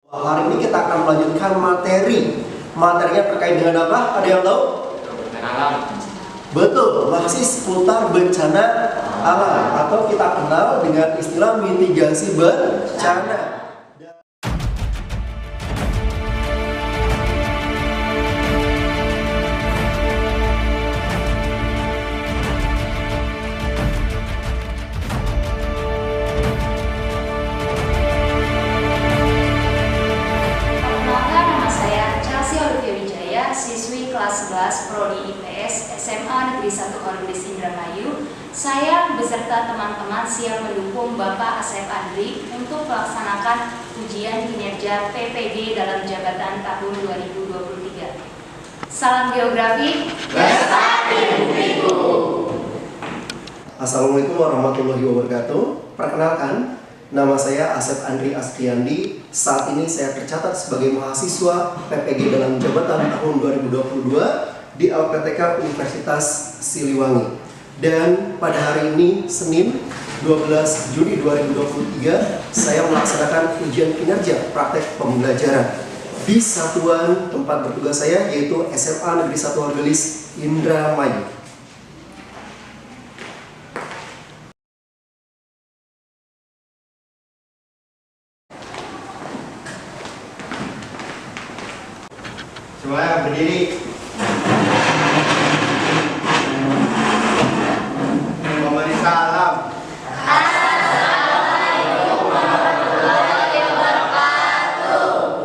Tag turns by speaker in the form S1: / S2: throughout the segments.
S1: Hari ini kita akan melanjutkan materinya terkait dengan apa? Ada yang tahu?
S2: Alam.
S1: Betul, masih seputar bencana alam atau kita kenal dengan istilah mitigasi bencana.
S3: Siswi kelas 11 Prodi IPS SMA Negeri 1 Orgelis Indramayu. Saya beserta teman-teman siap mendukung Bapak Asep Andri untuk melaksanakan ujian kinerja PPG dalam jabatan tahun 2023. Salam geografi.
S2: Lestari Bumiku.
S1: Assalamualaikum warahmatullahi wabarakatuh. Perkenalkan, nama saya Asep Andri Astriandi. Saat ini saya tercatat sebagai mahasiswa PPG dalam jabatan tahun 2022 di LPTK Universitas Siliwangi. Dan pada hari ini, Senin 12 Juni 2023, saya melaksanakan ujian kinerja praktek pembelajaran di satuan tempat bertugas saya, yaitu SMA Negeri 1 Orgelis Indramayu.
S2: Semuanya berdiri. Memberi salam.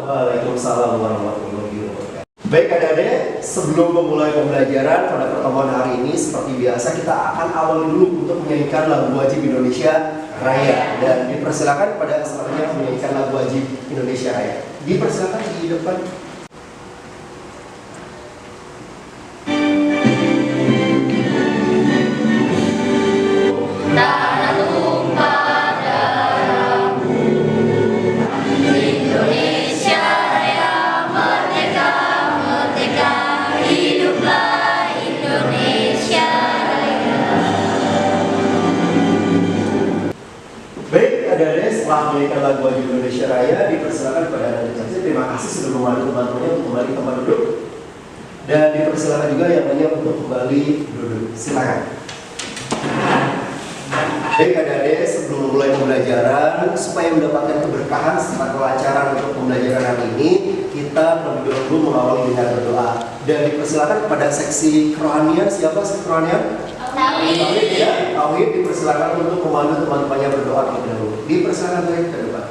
S1: Waalaikumsalam warahmatullahi wabarakatuh. Baik adik-adik, sebelum memulai pembelajaran pada pertemuan hari ini, seperti biasa kita akan awali dulu untuk menyanyikan lagu wajib Indonesia Raya. Dan dipersilakan pada kesempatannya menyanyikan lagu wajib Indonesia Raya. Dipersilakan di depan. Setelah menyanyikan lagu wajib Indonesia Raya, dipersilakan kepada anak saksi. Terima kasih sudah memandu teman-temannya untuk kembali tempat duduk. Dan dipersilakan juga yang lainnya untuk kembali duduk. Silakan. Baik adik-adik, sebelum memulai pembelajaran, supaya mendapatkan keberkahan serta kelancaran untuk pembelajaran hari ini, kita lebih dahulu mengawali dengan berdoa. Dan dipersilakan kepada seksi kerohanian. Siapa seksi kerohanian? Tauhid ya, Tauhid dipersilakan untuk memandu teman-temannya berdoa terlebih dahulu. Dipersilakan baik ke depan.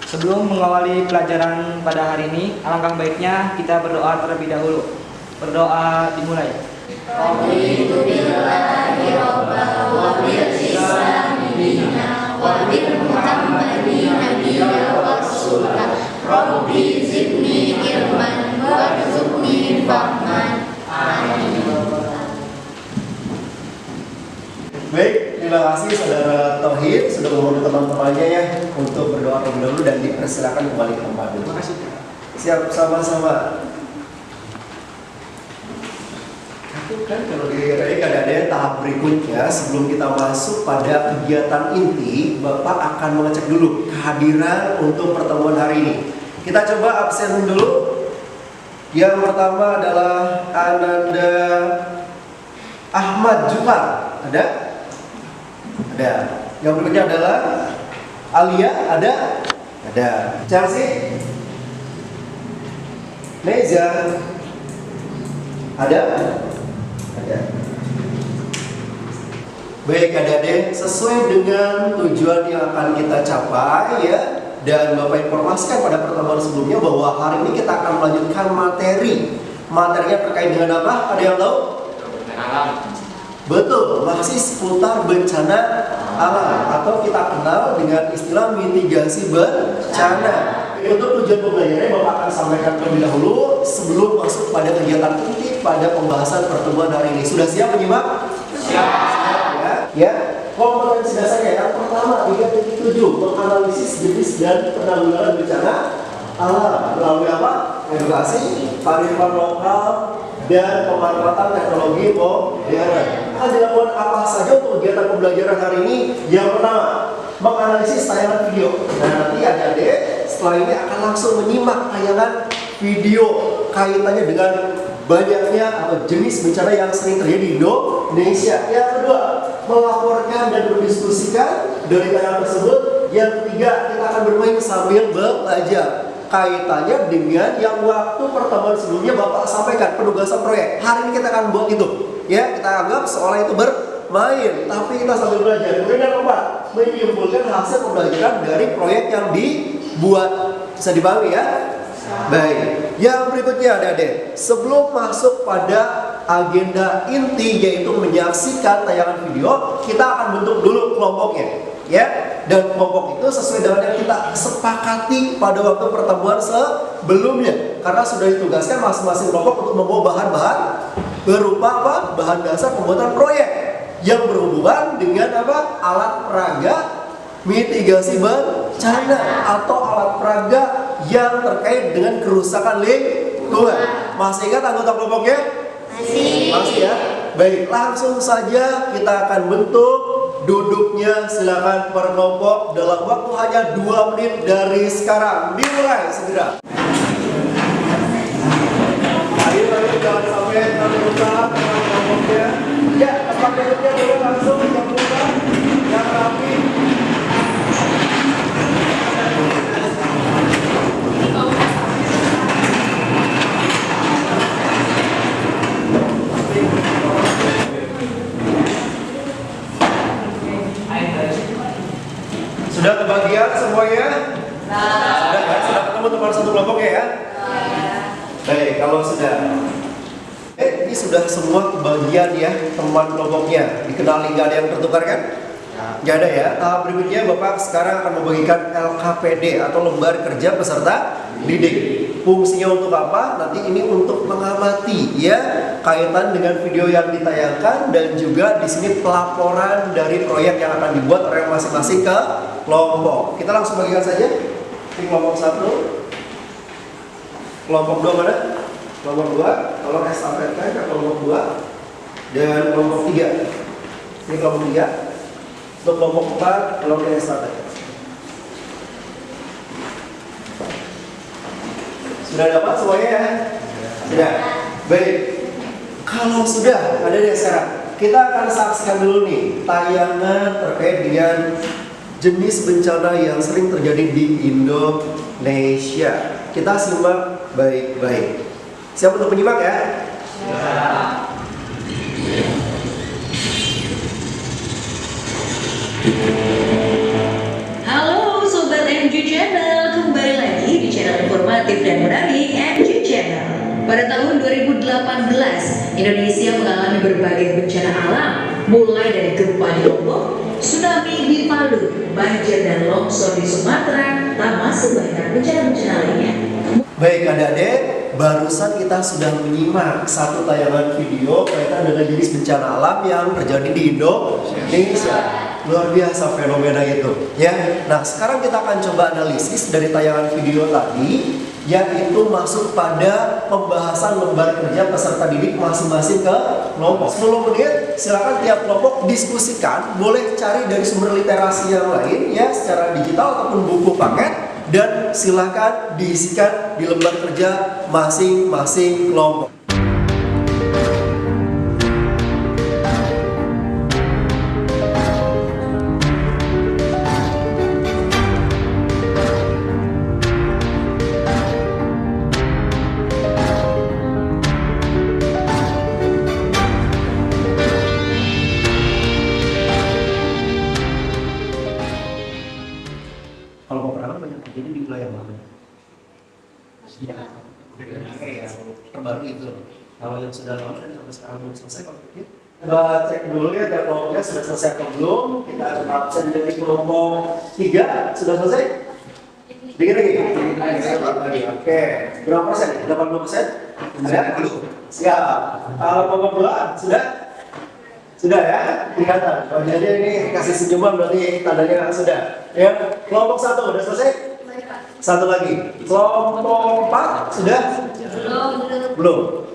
S4: Sebelum mengawali pelajaran pada hari ini, alangkah baiknya kita berdoa terlebih dahulu. Berdoa dimulai.
S3: Raditu billahi robba wa bil islami dina wa bil muhammadin nabiyya wa rasulah. Rabbi zidni ilman warzuqni fahman. Amin.
S1: Baik, terima kasih saudara Tauhid sudah memandu teman-temannya ya untuk berdoa terlebih dahulu dan dipersilakan kembali ke tempat. Terima kasih. Siap, sama-sama. Kan kalau di ada tahap berikutnya sebelum kita masuk pada kegiatan inti, Bapak akan mengecek dulu kehadiran untuk pertemuan hari ini. Kita coba absen dulu. Yang pertama adalah Ananda Ahmad Jufar. Ada? Ada. Yang berikutnya adalah Alia. Ada? Ada. Chelsea? Neza? Ada? Ada. Baik adik-adik, sesuai dengan tujuan yang akan kita capai ya. Dan Bapak informasikan pada pertemuan sebelumnya bahwa hari ini kita akan melanjutkan materinya terkait dengan apa? Ada yang tahu?
S2: Alam.
S1: Betul, masih seputar bencana alam atau kita kenal dengan istilah mitigasi bencana. Untuk tujuan pembelajarannya Bapak akan sampaikan terlebih dahulu sebelum masuk pada kegiatan inti pada pembahasan pertemuan hari ini. Sudah siap menyimak? Siap. Ya. Kompetensi dasarnya yang pertama 3.7 menganalisis jenis dan penanggulangan bencana alam melalui apa? Edukasi, kearifan lokal, dan pemanfaatan teknologi modern. Akan dilakukan apa saja untuk kegiatan pembelajaran hari ini? Yang pertama, menganalisis tayangan video. Nah, nanti adik-adik setelah ini akan langsung menyimak tayangan video kaitannya dengan banyaknya atau jenis bencana yang sering terjadi di Indonesia. Yang kedua, melaporkan dan berdiskusikan dari tayangan tersebut. Yang ketiga, kita akan bermain sambil belajar. Kaitannya dengan yang waktu pertemuan sebelumnya Bapak sampaikan penugasan proyek. Hari ini kita akan buat itu. Ya, kita anggap seolah itu bermain, tapi kita sambil belajar. Kemudian yang keempat, menyimpulkan hasil pembelajaran dari proyek yang dibuat. Bisa dipahami ya? Baik. Yang berikutnya adik-adik, sebelum masuk pada agenda inti yaitu menyaksikan tayangan video, kita akan bentuk dulu kelompoknya. Ya, dan kelompok itu sesuai dengan yang kita sepakati pada waktu pertemuan sebelumnya, karena sudah ditugaskan masing-masing kelompok untuk membawa bahan-bahan berupa apa? Bahan dasar pembuatan proyek yang berhubungan dengan apa? Alat peraga mitigasi bencana atau alat peraga yang terkait dengan kerusakan lingkungan. Masih ingat anggota kelompoknya? Masih ya? Baik, langsung saja kita akan bentuk. Duduknya silakan per kelompok dalam waktu hanya 2 menit dari sekarang. Dimulai segera. Ayo jangan sampai terluka kelompoknya. Ya, tempat duduknya dulu langsung terbuka yang rapi. Sudah kebagian semuanya? Sudah ya? Sudah ketemu teman satu kelompoknya ya? Baik, kalau sudah. Ini sudah semua kebagian ya teman kelompoknya. Dikenali nggak ada yang tertukar kan? Nggak ada ya. Tahap berikutnya Bapak sekarang akan membagikan LKPD atau lembar kerja peserta didik. Fungsinya untuk apa? Nanti ini untuk mengamati ya kaitan dengan video yang ditayangkan dan juga di sini pelaporan dari proyek yang akan dibuat oleh masing-masing ke kelompok. Kita langsung bagikan saja. Ini kelompok 1. Kelompok 2 mana? Kelompok 2. Kalau estafet ke kelompok 2 dan kelompok 3. Ini kelompok 3. Untuk kelompok 4 kalau ke estafet. Sudah dapat semuanya ya? Sudah. Baik. Kalau sudah, ada deh sekarang. Kita akan saksikan dulu nih tayangan terkait dengan jenis bencana yang sering terjadi di Indonesia. Kita simak baik-baik. Siap untuk menyimak ya? Ya.
S5: Halo Sobat MG Channel, kembali lagi di channel informatif dan menarik MG Channel. Pada tahun 2018, Indonesia mengalami berbagai bencana alam, mulai dari gempa di Lombok, tsunami di Palu, banjir dan longsor di Sumatera, termasuk banyak bencana-bencana lainnya.
S1: Baik adik-adik, barusan kita sudah menyimak satu tayangan video kaitan dengan jenis bencana alam yang terjadi di Indonesia. Luar biasa fenomena itu ya. Nah sekarang kita akan coba analisis dari tayangan video tadi, yaitu masuk pada pembahasan lembar kerja peserta didik masing-masing ke kelompok. 10 menit, silakan tiap kelompok diskusikan. Boleh cari dari sumber literasi yang lain ya, secara digital ataupun buku paket, dan silakan diisikan di lembar kerja masing-masing kelompok. Kalau peperangan banyak terjadi di wilayah mana? Ya, terbaru itu. Kalau yang sudah lama dan sampai sekarang belum selesai konfliknya, kita cek dulu ya tiap kelompoknya sudah selesai atau belum. Kita akan absen dari kelompok 3 sudah selesai. Dikit lagi. Oke. Berapa persen? 80%? Ada? Siap. Kalau kelompok 2 sudah? Sudah ya? Kelihatan. Kalau jadi ini kasih senyuman berarti tandanya sudah. Ya. Kelompok 1 sudah selesai? Satu lagi. Kelompok 4 sudah? Belum.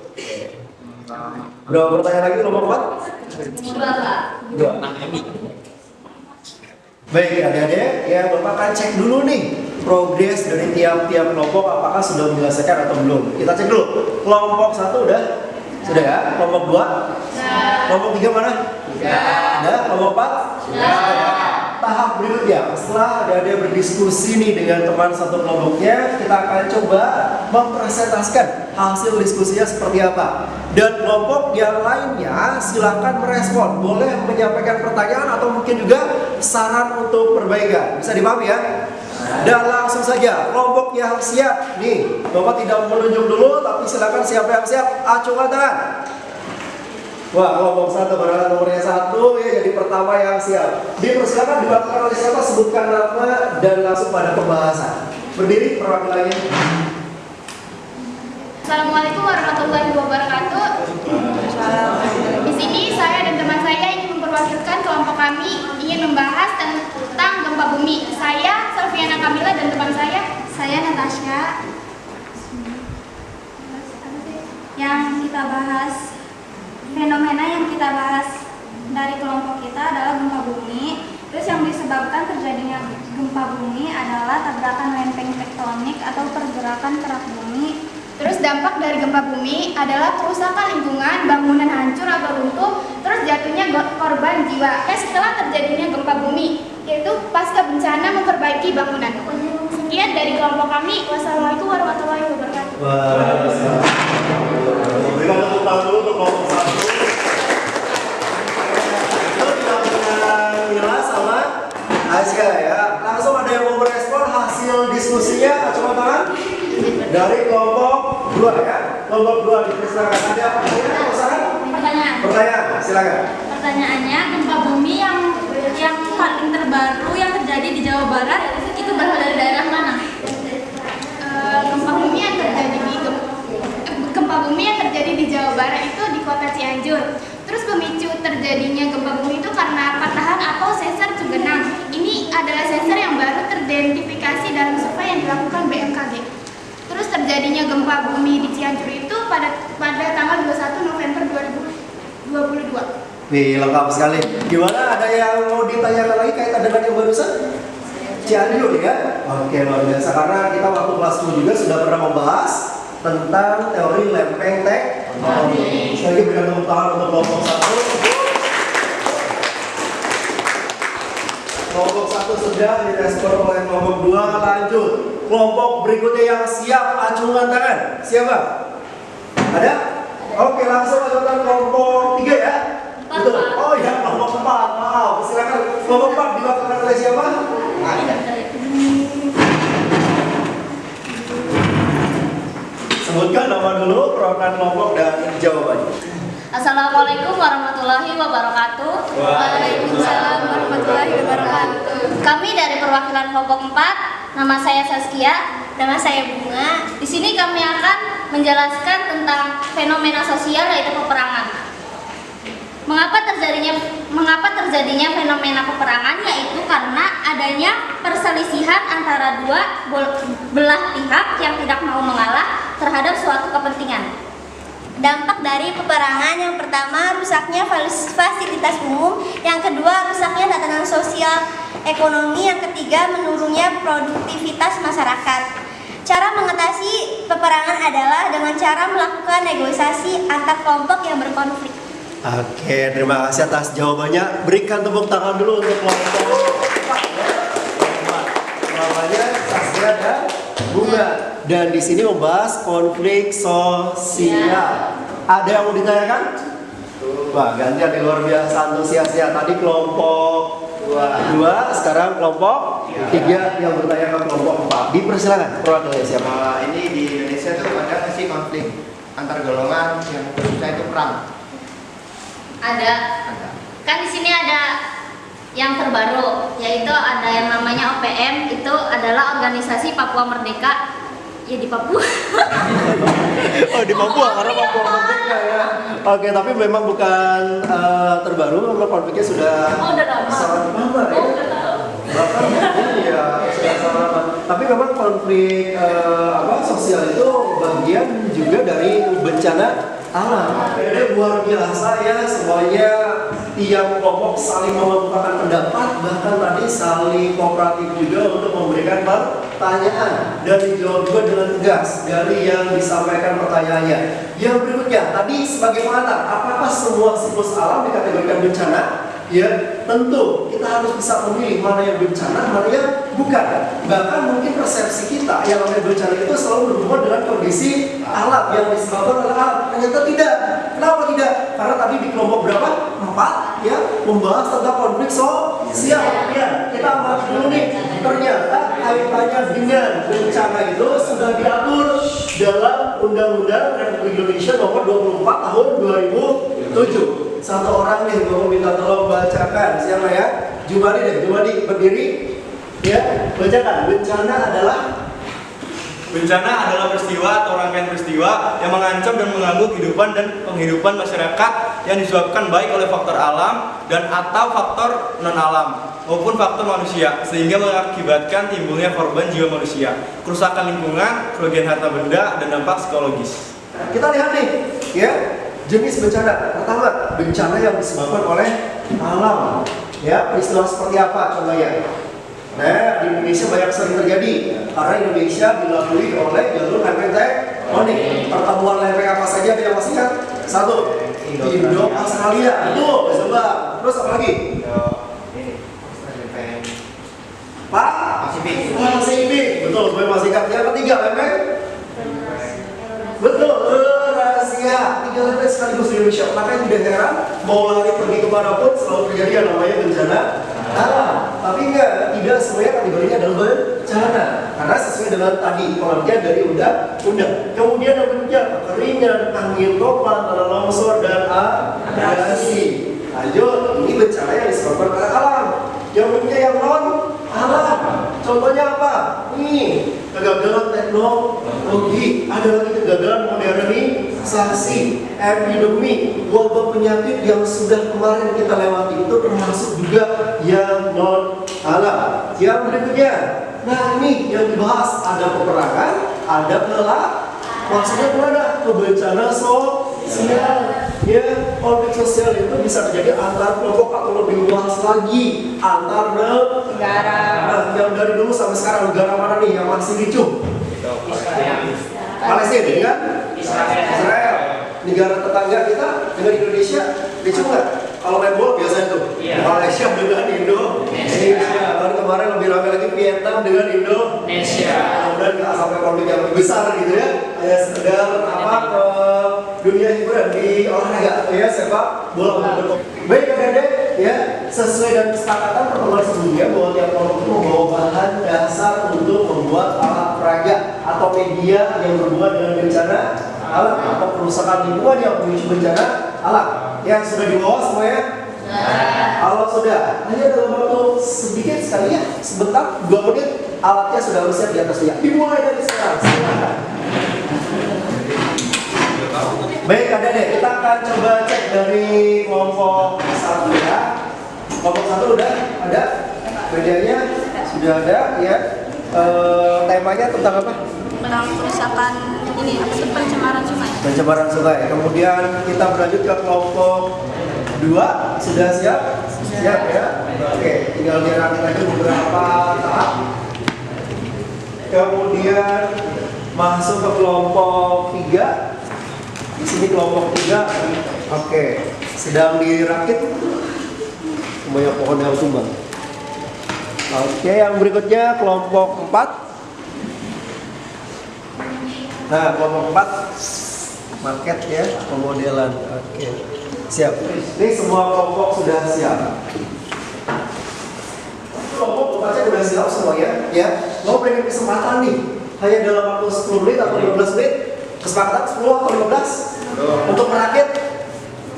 S1: Berapa pertanyaan lagi kelompok 4? Dua. Baik adik-adik, ya Bapak akan cek dulu nih progres dari tiap-tiap kelompok apakah sudah menyelesaikan atau belum. Kita cek dulu. Kelompok 1 udah? Sudah ya? Kelompok 2? Kelompok 3 mana? Sudah. Kelompok 4? Sudah. Tahap berikutnya, setelah adik-adik berdiskusi nih dengan teman satu kelompoknya, kita akan coba mempresentasikan hasil diskusinya seperti apa. Dan kelompok yang lainnya silakan merespon, boleh menyampaikan pertanyaan atau mungkin juga saran untuk perbaikan. Bisa dipahami ya? Dan langsung saja, kelompok yang siap nih, Bapak tidak menunjuk dulu, tapi silakan siapa yang siap, acungkan tangan. Wah, kelompok 1 barangkali nomornya 1 ya, jadi pertama yang siap. Dipersilakan dibacakan oleh siapa, sebutkan nama dan langsung pada pembahasan. Berdiri perwakilannya.
S6: Assalamualaikum warahmatullahi wabarakatuh. Di sini saya dan teman saya ingin memperwakilan kelompok kami ingin membahas tentang gempa bumi. Saya Selviana Kamila dan teman saya Natasha. Yang kita bahas, fenomena yang kita bahas dari kelompok kita adalah gempa bumi. Terus yang disebabkan terjadinya gempa bumi adalah tabrakan lempeng tektonik atau pergerakan kerak bumi. Terus dampak dari gempa bumi adalah kerusakan lingkungan, bangunan hancur atau runtuh, terus jatuhnya korban jiwa. Setelah terjadinya gempa bumi, yaitu pasca bencana memperbaiki bangunan. Sekian dari kelompok kami. Wassalamualaikum warahmatullahi wabarakatuh.
S1: Berikan tepuk tangan dulu untuk kelompok 1. Itu tidak punya Mila sama Aisyah ya. Langsung ada yang mau merespon hasil diskusinya, coba tangan. Dari kelompok 2 ya. Kelompok 2 dipersilakan. Ada pertanyaan? Pertanyaan, silakan.
S6: Pertanyaannya, gempa bumi yang paling terbaru yang terjadi di Jawa Barat itu berasal dari daerah mana? Gempa bumi yang terjadi di Jawa Barat itu di kota Cianjur. Terus pemicu terjadinya gempa bumi itu karena patahan atau sesar Cugenang. Ini adalah sesar yang baru teridentifikasi dalam survei yang dilakukan BMKG. Terus terjadinya gempa bumi di Cianjur itu pada tanggal 21 November 2022.
S1: Nih, lengkap sekali. Gimana, ada yang mau ditanyakan lagi kaitan dengan yang barusan? Cianjur ya? Oke, luar biasa. Karena kita waktu kelas 10 juga sudah pernah membahas tentang teori lempeng tektonik. Sekali lagi berikan tepuk tangan untuk kelompok 1. Kelompok 1 sudah direspon oleh kelompok 2. Lanjut. Kelompok berikutnya yang siap, acungan tangan. Siapa? Ada? Oke, langsung acungan kelompok 3 ya. Betul. Oh ya, kelompok 4. Maaf, silakan. Kelompok 4 diwakilkan oleh siapa? Sebutkan nama dulu, perwakilan kelompok dan jawabannya.
S3: Assalamualaikum warahmatullahi wabarakatuh.
S6: Waalaikumsalam warahmatullahi wabarakatuh.
S3: Kami dari perwakilan kelompok 4, nama saya Saskia,
S6: Nama saya Bunga.
S3: di sini kami akan menjelaskan tentang fenomena sosial yaitu peperangan. Mengapa terjadinya fenomena peperangan, yaitu karena adanya perselisihan antara dua belah pihak yang tidak mau mengalah terhadap suatu kepentingan.
S6: Dampak dari peperangan yang pertama rusaknya fasilitas umum, yang kedua rusaknya tatanan sosial ekonomi, yang ketiga menurunnya produktivitas masyarakat. Cara mengatasi peperangan adalah dengan cara melakukan negosiasi antar kelompok yang berkonflik.
S1: Oke, terima kasih atas jawabannya. Berikan tepuk tangan dulu untuk kelompok 4. Namanya Saskia dan Bunga. Dan di sini membahas konflik sosial. Ada yang mau ditanyakan? Wah, gantian nih, luar biasa antusiasnya. Tadi kelompok 2, sekarang kelompok 3 yang bertanya ke kelompok 4. Dipersilakan, perwakilannya siapa?
S2: Ini di Indonesia tuh ada nggak sih konflik antar golongan yang susah itu perang?
S3: Ada. Kan di sini ada yang terbaru, yaitu ada yang namanya OPM, itu adalah Organisasi Papua Merdeka. Ya di Papua.
S1: Oh, di Papua, karena Papua merdeka ya. Oke, tapi memang bukan terbaru, memang konfliknya sudah
S3: udah lama.
S1: sangat lama ya. Bahkan ya sudah sangat lama. Tapi memang konflik sosial itu bagian juga dari bencana alam. Jadi luar biasa ya semuanya, tiap kelompok saling mengemukakan pendapat, bahkan tadi saling kooperatif juga untuk memberikan pertanyaan dan dijawab juga dengan tegas dari yang disampaikan pertanyaannya. Yang berikutnya, tadi sebagai pengantar, apakah semua siklus alam dikategorikan bencana? Ya, tentu kita harus bisa memilih mana yang bencana, mana yang bukan. Bahkan mungkin persepsi kita yang namanya bencana itu selalu berhubungan dengan kondisi alam yang disebabkan oleh alam. Ternyata tidak. Kenapa tidak? Karena tadi di kelompok berapa? 4 ya, membahas tentang konflik sosial. Ya, kita bahas dulu nih. Ternyata kaitannya dengan bencana itu sudah diatur dalam Undang-Undang Republik Indonesia Nomor 24 Tahun 2007. Satu orang nih, gue mau minta tolong bacakan. Siapa ya? Jumadi deh, Jumadi berdiri. Ya, bacakan.
S7: Bencana adalah peristiwa atau rangkaian peristiwa yang mengancam dan mengganggu kehidupan dan penghidupan masyarakat yang disebabkan baik oleh faktor alam dan atau faktor non alam maupun faktor manusia, sehingga mengakibatkan timbulnya korban jiwa manusia, kerusakan lingkungan, kerugian harta benda, dan dampak psikologis.
S1: Kita lihat nih, ya, jenis bencana. Pertama, bencana yang disebabkan oleh alam. Ya, peristiwa seperti apa contohnya? Nah, di Indonesia banyak sering terjadi karena Indonesia dilalui oleh jalur lempeng tektonik. Pertemuan lempeng apa saja yang masih kan? 1, Indo-Australia. Itu coba. Terus apa lagi? Pasifik. Betul, gue masih ingat. Yang ketiga lempeng. Betul, Eurasia. 3 lempeng sekaligus di Indonesia. Makanya tidak heran mau lari pergi kemana pun selalu terjadi yang namanya bencana alam. Tapi tidak semuanya kategorinya adalah bencana karena sesuai dengan tadi pengertian dari undang-undang. Kemudian yang berikutnya kekeringan, angin topan, tanah longsor, dan abrasi. Lanjut, ini bencana yang disebabkan oleh alam. Yang berikutnya yang non alam. Contohnya apa? Nih, kegagalan teknologi, ada lagi kegagalan modernisasi, epidemi, wabah penyakit yang sudah kemarin kita lewati itu termasuk juga yang non alam. Yang berikutnya, nah ini yang dibahas, ada peperangan, ada maksudnya kemana? Kebencana sosial. Ya, konflik sosial itu bisa terjadi antar kelompok atau lebih luas lagi antar negara. Nah, yang dari dulu sampai sekarang negara mana nih yang masih ricuh? Palestina, ya? Israel. Negara tetangga kita dengan Indonesia ricuh nggak? Kalau main bola biasa itu Malaysia dengan Indonesia. Lalu kemarin lebih ramai lagi Vietnam dengan Indonesia. Kemudian nggak sampai konflik yang lebih besar gitu ya. Hanya sekedar dunia hiburan di olahraga ya, sepak bola untuk baik adik-adik ya, sesuai dengan kesepakatan pertemuan sebelumnya bahwa tiap kelompok itu membawa bahan dasar untuk membuat alat peraga atau media yang berhubungan dengan bencana alam atau kerusakan lingkungan yang memicu bencana alam. Yang sudah dibawa semuanya? Kalau sudah, hanya dalam waktu sedikit sekali ya, sebentar 2 menit alatnya sudah harus siap di atas dia. Dimulai dari sekarang. Silakan. Baik, adik-adik, kita akan coba cek dari kelompok 1 ya. Kelompok 1 udah ada? Medianya sudah ada ya. Temanya tentang apa?
S6: Tentang kerusakan ini apa sih, pencemaran sungai.
S1: Pencemaran sungai. Kemudian kita berlanjut ke kelompok 2. Sudah siap? Siap ya. Oke, tinggal dirangkai lagi beberapa tahap. Kemudian masuk ke kelompok 3. Di sini kelompok 3, oke, sedang dirakit. Banyak pohon yang tumbang. Oke, yang berikutnya kelompok 4. Nah, kelompok 4 market ya, pemodelan. Oke, siap. Ini semua kelompok sudah siap. Kelompok bapaknya sudah siap semuanya, ya. Mau berikan kesempatan nih, hanya dalam waktu 10 menit atau 15 menit. Kesepakatan 10 atau 15 untuk merakit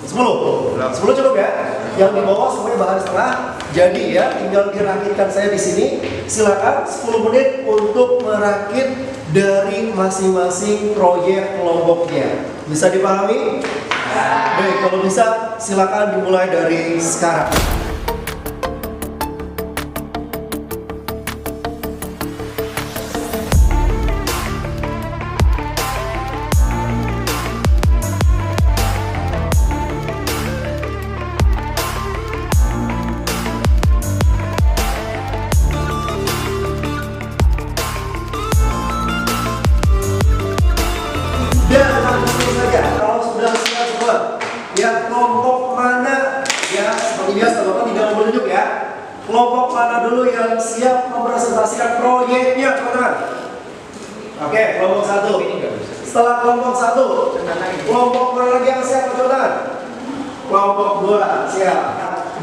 S1: 10 cukup ya. Yang di bawah semuanya bahan setengah jadi ya, tinggal dirakitkan saya di sini. Silakan 10 menit untuk merakit dari masing-masing proyek kelompoknya. Bisa dipahami? Baik, kalau bisa silakan dimulai dari sekarang. seperti biasa Bapak tidak menunjuk ya. Kelompok mana dulu yang siap mempresentasikan proyeknya, teman-teman? Oke, kelompok 1. Setelah kelompok 1, kelompok mana lagi yang siap, teman-teman? Kelompok 2, siap.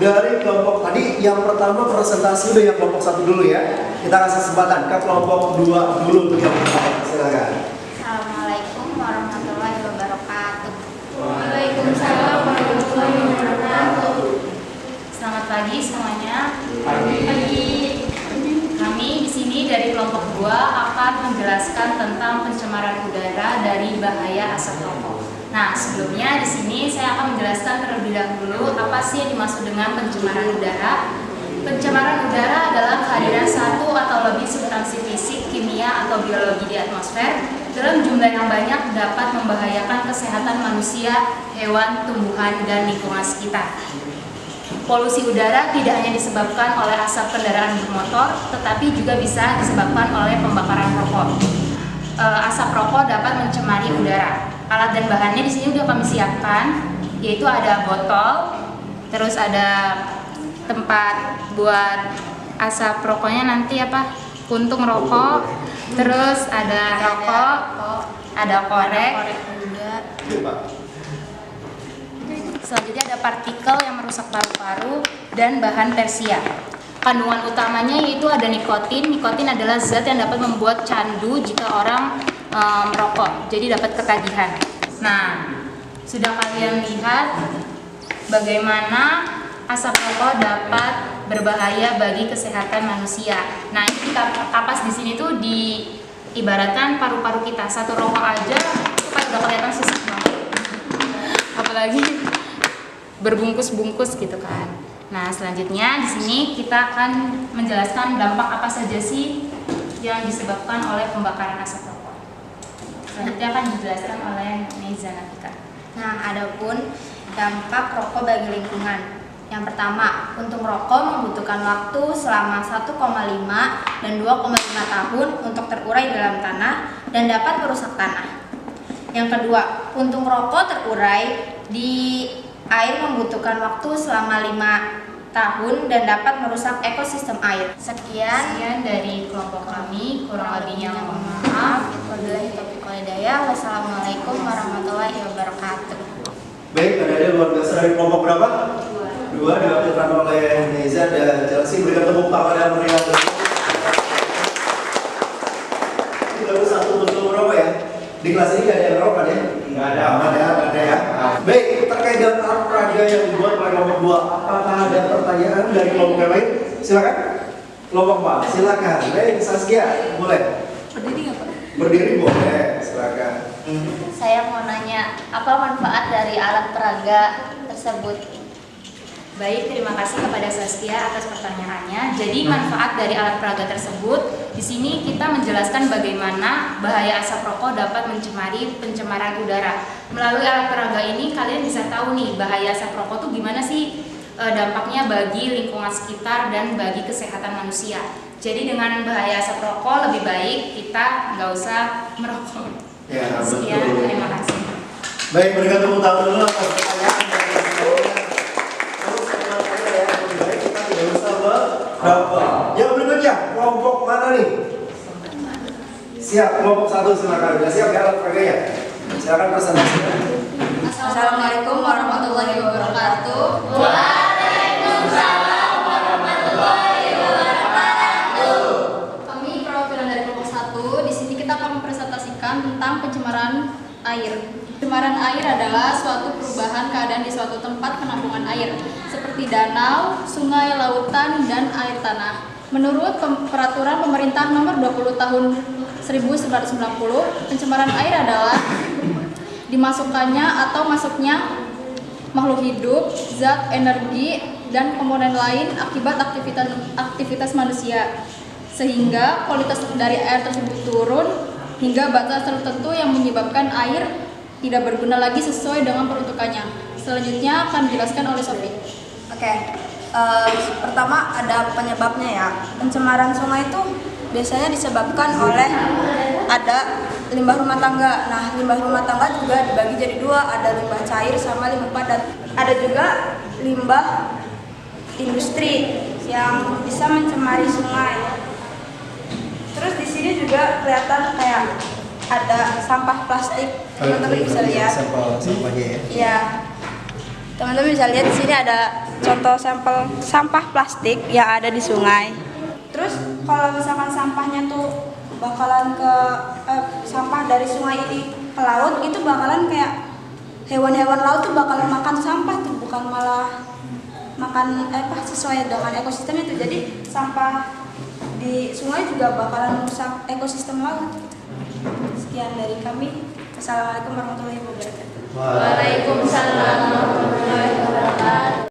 S1: Dari kelompok tadi yang pertama presentasi udah yang kelompok 1 dulu ya. Kita kasih kesempatan ke kelompok 2 dulu untuk yang pertama. Silakan.
S6: Assalamualaikum warahmatullahi wabarakatuh. Waalaikumsalam warahmatullahi wabarakatuh.
S3: Selamat pagi semuanya. Pagi. Kami di sini dari kelompok 2 akan menjelaskan tentang pencemaran udara dari bahaya asap rokok. Nah, sebelumnya di sini saya akan menjelaskan terlebih dahulu apa sih yang dimaksud dengan pencemaran udara. Pencemaran udara adalah kehadiran satu atau lebih substansi fisik, kimia, atau biologi di atmosfer dalam jumlah yang banyak dapat membahayakan kesehatan manusia, hewan, tumbuhan, dan lingkungan sekitar. Polusi udara tidak hanya disebabkan oleh asap kendaraan bermotor, tetapi juga bisa disebabkan oleh pembakaran rokok. Asap rokok dapat mencemari udara. Alat dan bahannya di sini sudah kami siapkan, yaitu ada botol, terus ada tempat buat asap rokoknya nanti puntung rokok, terus ada rokok, ada korek. Selanjutnya ada partikel yang merusak paru-paru dan bahan persia. Kandungan utamanya yaitu ada nikotin. Nikotin adalah zat yang dapat membuat candu jika orang merokok, jadi dapat ketagihan. Nah, sudah kalian lihat bagaimana asap rokok dapat berbahaya bagi kesehatan manusia. Nah, ini kapas di sini tuh diibaratkan paru-paru kita. Satu rokok aja itu kan udah kelihatan susah banget. Apalagi berbungkus-bungkus gitu kan. Nah, selanjutnya di sini kita akan menjelaskan dampak apa saja sih yang disebabkan oleh pembakaran asap rokok. Selanjutnya akan dijelaskan oleh Neza Nafika.
S6: Nah, adapun dampak rokok bagi lingkungan. Yang pertama, puntung rokok membutuhkan waktu selama 1,5 dan 2,5 tahun untuk terurai dalam tanah dan dapat merusak tanah. Yang kedua, puntung rokok terurai di air membutuhkan waktu selama 5 tahun dan dapat merusak ekosistem air. Sekian
S3: dari kelompok kami, kurang lebihnya mohon maaf.
S6: Wabillahi taufiq wal hidayah. Wassalamualaikum warahmatullahi wabarakatuh.
S1: Baik, ada luar biasa dari kelompok berapa? 2 diwakilkan oleh Neza dan Chelsea. Berikan tepuk tangan dan meriah. Ini baru satu bentuk rokok ya. Di kelas ini nggak ada yang rokok ya? Nggak ada ya. Baik, terkait dengan alat peraga yang dibuat oleh kelompok 2, apakah ada pertanyaan dari kelompok yang lain? Silakan. Kelompok 4, silakan. Baik, Saskia, boleh.
S3: Berdiri nggak Pak?
S1: Berdiri boleh, silakan.
S6: Saya mau nanya, apa manfaat dari alat peraga tersebut?
S3: Baik, terima kasih kepada Saskia atas pertanyaannya. Jadi manfaat dari alat peraga tersebut, di sini kita menjelaskan bagaimana bahaya asap rokok dapat mencemari pencemaran udara. Melalui alat peraga ini kalian bisa tahu nih bahaya asap rokok tuh gimana sih dampaknya bagi lingkungan sekitar dan bagi kesehatan manusia. Jadi dengan bahaya asap rokok lebih baik kita nggak usah merokok.
S1: Ya,
S3: Sekian,
S1: betul.
S3: terima kasih.
S1: Baik, berikan tepuk tangan dulu atas pertanyaan dari semuanya. Terus pertanyaannya ya, lebih baik kita tidak usah berapa. Yang berikutnya, kelompok mana nih? Siap, kelompok 1 silakan. Sudah siap ya alat peraganya? Silakan presentasikan.
S6: Assalamualaikum warahmatullahi wabarakatuh.
S8: Kami perwakilan dari kelompok 1. Di sini kita akan mempresentasikan tentang pencemaran air. Pencemaran air adalah suatu perubahan keadaan di suatu tempat penampungan air, seperti danau, sungai, lautan, dan air tanah. Menurut peraturan pemerintah nomor 20 tahun 1990, pencemaran air adalah dimasukkannya atau masuknya makhluk hidup, zat, energi, dan komponen lain akibat aktivitas manusia, sehingga kualitas dari air tersebut turun hingga batas tertentu yang menyebabkan air tidak berguna lagi sesuai dengan peruntukannya. Selanjutnya akan dijelaskan oleh Sophie.
S9: Oke, pertama ada penyebabnya ya. Pencemaran sungai itu biasanya disebabkan oleh ada limbah rumah tangga. Nah, limbah rumah tangga juga dibagi jadi 2, ada limbah cair sama limbah padat. Ada juga limbah industri yang bisa mencemari sungai. Terus di sini juga kelihatan kayak ada sampah plastik. Teman-teman bisa lihat.
S1: Sampahnya ya.
S9: Iya. Teman-teman bisa lihat di sini ada contoh sampel sampah plastik yang ada di sungai. Terus kalau misalkan sampahnya tuh bakalan ke sampah dari sungai ini ke laut, itu bakalan kayak hewan-hewan laut tuh bakalan makan sampah tuh, bukan malah makan sesuai dengan ekosistem itu. Jadi sampah di sungai juga bakalan merusak ekosistem laut. Sekian dari kami. Assalamualaikum warahmatullahi wabarakatuh.
S3: Waalaikumsalam warahmatullahi wabarakatuh.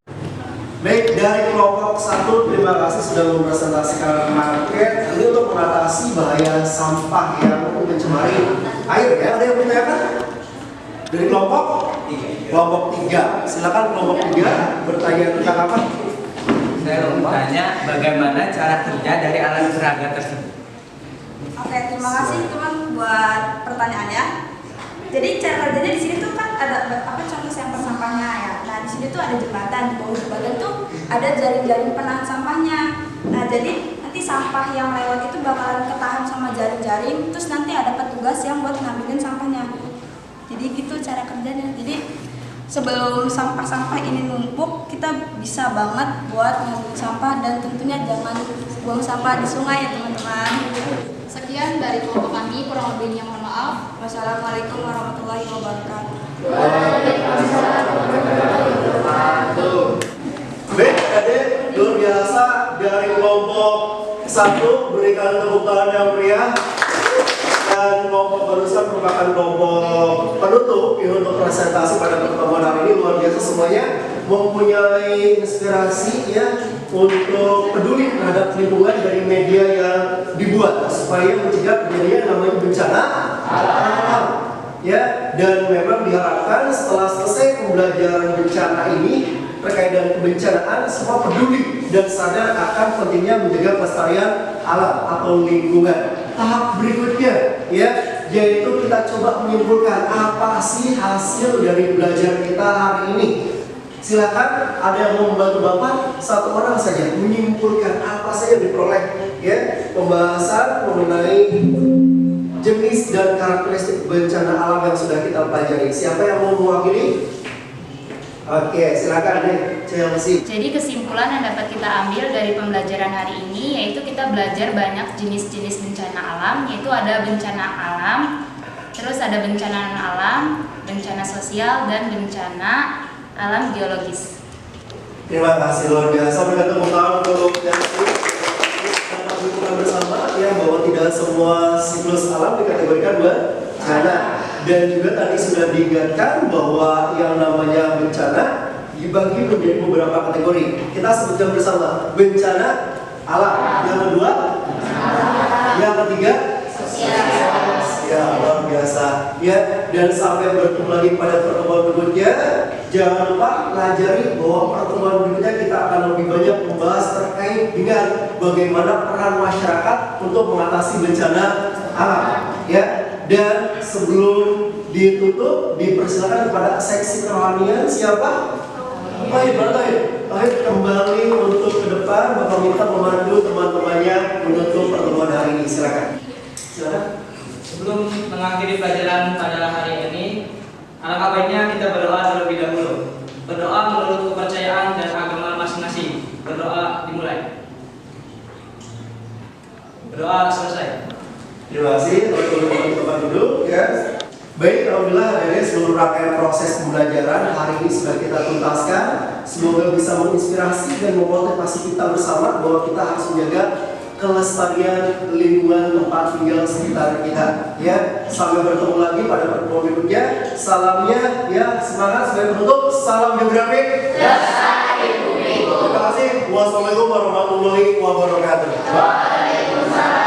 S1: Baik, dari kelompok 1 terima kasih sudah mempresentasikan market ini untuk mengatasi bahaya sampah yang mencemari air ya. Ada yang bertanyakan? Dari kelompok 3. Silakan kelompok 3 bertanya tentang apa?
S10: Saya mau bertanya bagaimana cara kerja dari alat peraga tersebut.
S9: Oke, terima kasih teman buat pertanyaannya. Jadi cara kerjanya di sini tuh kan ada contoh sampel sampahnya ya. Nah di sini tuh ada jembatan, di bawah jembatan tuh ada jaring-jaring penahan sampahnya. Nah jadi nanti sampah yang lewat itu bakalan ketahan sama jaring-jaring. Terus nanti ada petugas yang buat ngambilin sampahnya. Jadi gitu cara kerjanya. Jadi sebelum sampah-sampah ini numpuk, kita bisa banget buat ngambil sampah dan tentunya jangan buang sampah di sungai ya teman-teman.
S8: Sekian dari kelompok kami, kurang lebihnya mohon maaf.
S9: Wassalamualaikum warahmatullahi wabarakatuh.
S3: Waalaikumsalam warahmatullahi wabarakatuh.
S1: Baik, adik luar biasa dari kelompok 1 berikan tepuk tangan yang meriah. Dan kelompok barusan merupakan kelompok penutup ya, untuk presentasi pada pertemuan hari ini. Luar biasa semuanya mempunyai inspirasi ya untuk peduli terhadap lingkungan dari media yang dibuat supaya mencegah terjadinya namanya bencana alam ya. Dan memang diharapkan setelah selesai pembelajaran bencana ini terkait dengan kebencanaan, semua peduli dan sadar akan pentingnya menjaga pelestarian alam atau lingkungan. Tahap berikutnya ya, yaitu kita coba menyimpulkan apa sih hasil dari belajar kita hari ini. Silakan ada yang mau membantu Bapak, 1 orang saja menyimpulkan apa saja diperoleh ya pembahasan mengenai jenis dan karakteristik bencana alam yang sudah kita pelajari. Siapa yang mau mewakili? Oke, silakan deh, Chelsea.
S3: Jadi kesimpulan yang dapat kita ambil dari pembelajaran hari ini yaitu kita belajar banyak jenis-jenis bencana alam, yaitu ada bencana alam, terus ada bencana non-alam, bencana sosial, dan bencana alam geologis.
S1: Terima kasih luar biasa. Berikan tepuk tangan untuk Chelsea. Dapat dukungan bersama ya bahwa tidak semua siklus alam dikategorikan bencana. Dan juga tadi sudah diingatkan bahwa yang namanya bencana dibagi menjadi beberapa kategori. Kita sebutkan bersama bencana alam. Yang kedua, yang ketiga, ya luar biasa. Ya, dan sampai bertemu lagi pada pertemuan berikutnya. Jangan lupa pelajari bahwa pertemuan berikutnya kita akan lebih banyak membahas terkait dengan bagaimana peran masyarakat untuk mengatasi bencana alam. Ya. Dan sebelum ditutup, dipersilakan kepada seksi kerohanian. Siapa? Baik, kembali untuk ke depan. Bapak minta memandu teman-temannya menutup pertemuan hari ini. Silakan.
S4: Sebelum mengakhiri pelajaran pada hari ini, alangkah baiknya kita berdoa terlebih dahulu. Berdoa menurut kepercayaan dan agama masing-masing. Berdoa dimulai. Berdoa selesai.
S1: Terima kasih teman-teman duduk ya. Baik, alhamdulillah dari seluruh rangkaian proses pembelajaran hari ini sudah kita tuntaskan. Semoga bisa menginspirasi dan memotivasi kita bersama bahwa kita harus menjaga kelestarian lingkungan tempat tinggal sekitar kita ya. Sampai bertemu lagi pada pertemuan berikutnya. Salamnya ya, semangat sebagai penutup. Salam geografi. Terima kasih. Wassalamualaikum warahmatullahi wabarakatuh. Waalaikumsalam.